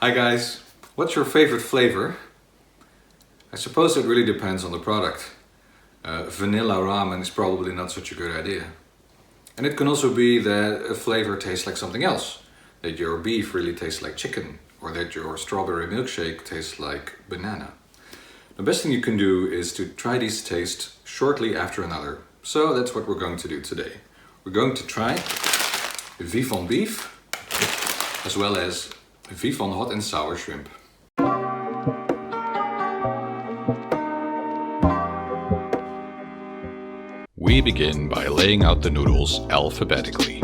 Hi guys, what's your favorite flavor? I suppose it really depends on the product. Vanilla ramen is probably not such a good idea. And it can also be that a flavor tastes like something else. That your beef really tastes like chicken, or that your strawberry milkshake tastes like banana. The best thing you can do is to try these tastes shortly after another. So that's what we're going to do today. We're going to try Vifon Beef, as well as Vifon Hot and Sour Shrimp. We begin by laying out the noodles alphabetically.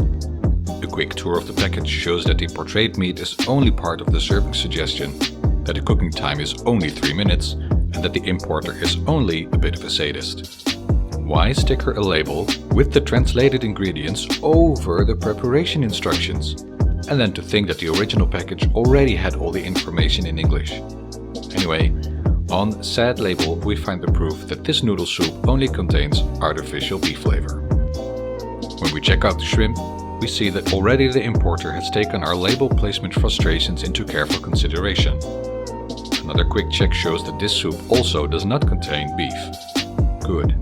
A quick tour of the package shows that the portrayed meat is only part of the serving suggestion, that the cooking time is only 3 minutes, and that the importer is only a bit of a sadist. Why sticker a label with the translated ingredients over the preparation instructions? And then to think that the original package already had all the information in English. Anyway, on said label we find the proof that this noodle soup only contains artificial beef flavor. When we check out the shrimp, we see that already the importer has taken our label placement frustrations into careful consideration. Another quick check shows that this soup also does not contain beef. Good.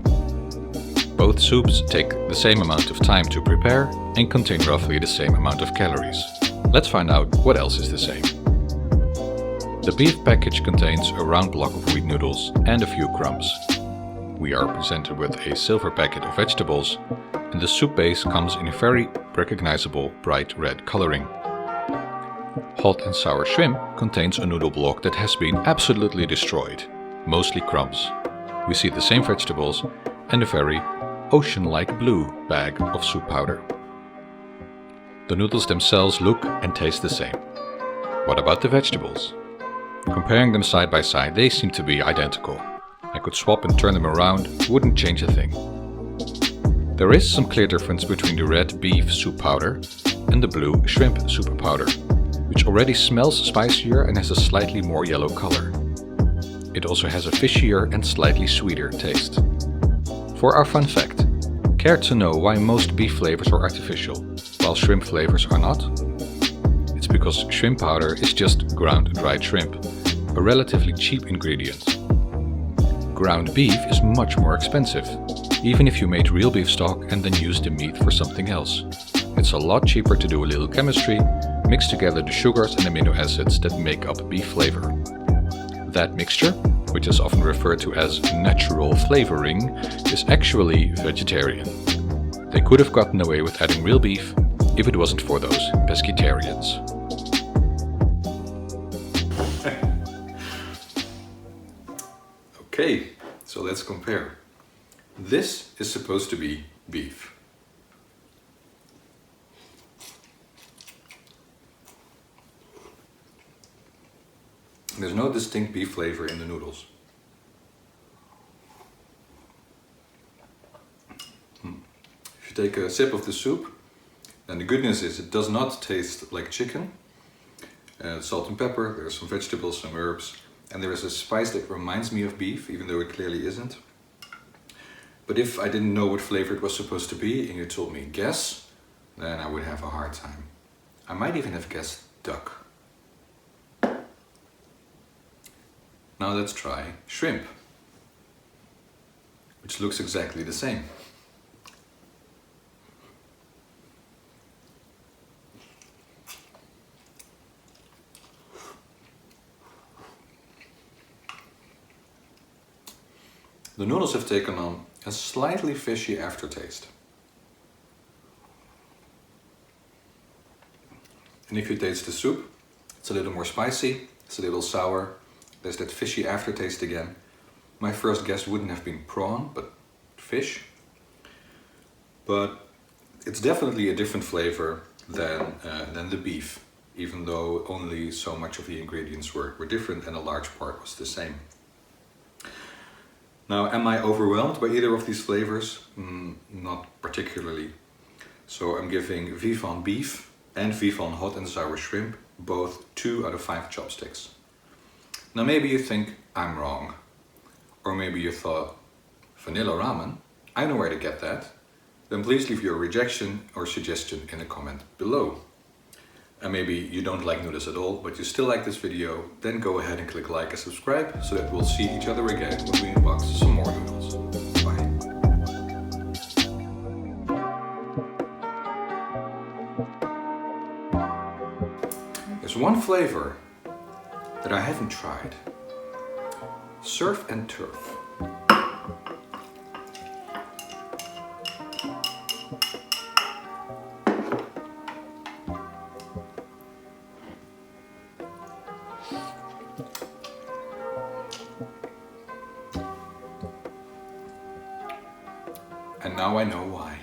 Both soups take the same amount of time to prepare and contain roughly the same amount of calories. Let's find out what else is the same. The beef package contains a round block of wheat noodles and a few crumbs. We are presented with a silver packet of vegetables, and the soup base comes in a very recognizable bright red coloring. Hot and sour shrimp contains a noodle block that has been absolutely destroyed, mostly crumbs. We see the same vegetables and a very ocean-like blue bag of soup powder. The noodles themselves look and taste the same. What about the vegetables? Comparing them side by side, they seem to be identical. I could swap and turn them around, wouldn't change a thing. There is some clear difference between the red beef soup powder and the blue shrimp soup powder, which already smells spicier and has a slightly more yellow color. It also has a fishier and slightly sweeter taste. For our fun fact, care to know why most beef flavors are artificial, while shrimp flavors are not? It's because shrimp powder is just ground dried shrimp, a relatively cheap ingredient. Ground beef is much more expensive, even if you made real beef stock and then used the meat for something else. It's a lot cheaper to do a little chemistry, mix together the sugars and amino acids that make up beef flavor. That mixture, which is often referred to as natural flavoring, is actually vegetarian. They could have gotten away with adding real beef if it wasn't for those pescatarians. Okay, so let's compare. This is supposed to be beef. There's no distinct beef flavor in the noodles. If you take a sip of the soup, then the good news is it does not taste like chicken. Salt and pepper, there's some vegetables, some herbs, and there is a spice that reminds me of beef, even though it clearly isn't. But if I didn't know what flavor it was supposed to be and you told me guess, then I would have a hard time. I might even have guessed duck. Now let's try shrimp, which looks exactly the same. The noodles have taken on a slightly fishy aftertaste. And if you taste the soup, it's a little more spicy, it's a little sour, there's that fishy aftertaste again. My first guess wouldn't have been prawn, but fish. But it's definitely a different flavor than the beef, even though only so much of the ingredients were different and a large part was the same. Now, am I overwhelmed by either of these flavors? Not particularly. So I'm giving Vifon Beef and Vifon Hot and Sour Shrimp both 2 out of 5 chopsticks. Now maybe you think I'm wrong. Or maybe you thought, vanilla ramen? I know where to get that. Then please leave your rejection or suggestion in a comment below. and maybe you don't like noodles at all, but you still like this video, then go ahead and click like and subscribe so that we'll see each other again when we unbox some more noodles. Bye. There's one flavor that I haven't tried. Surf and turf. And now I know why.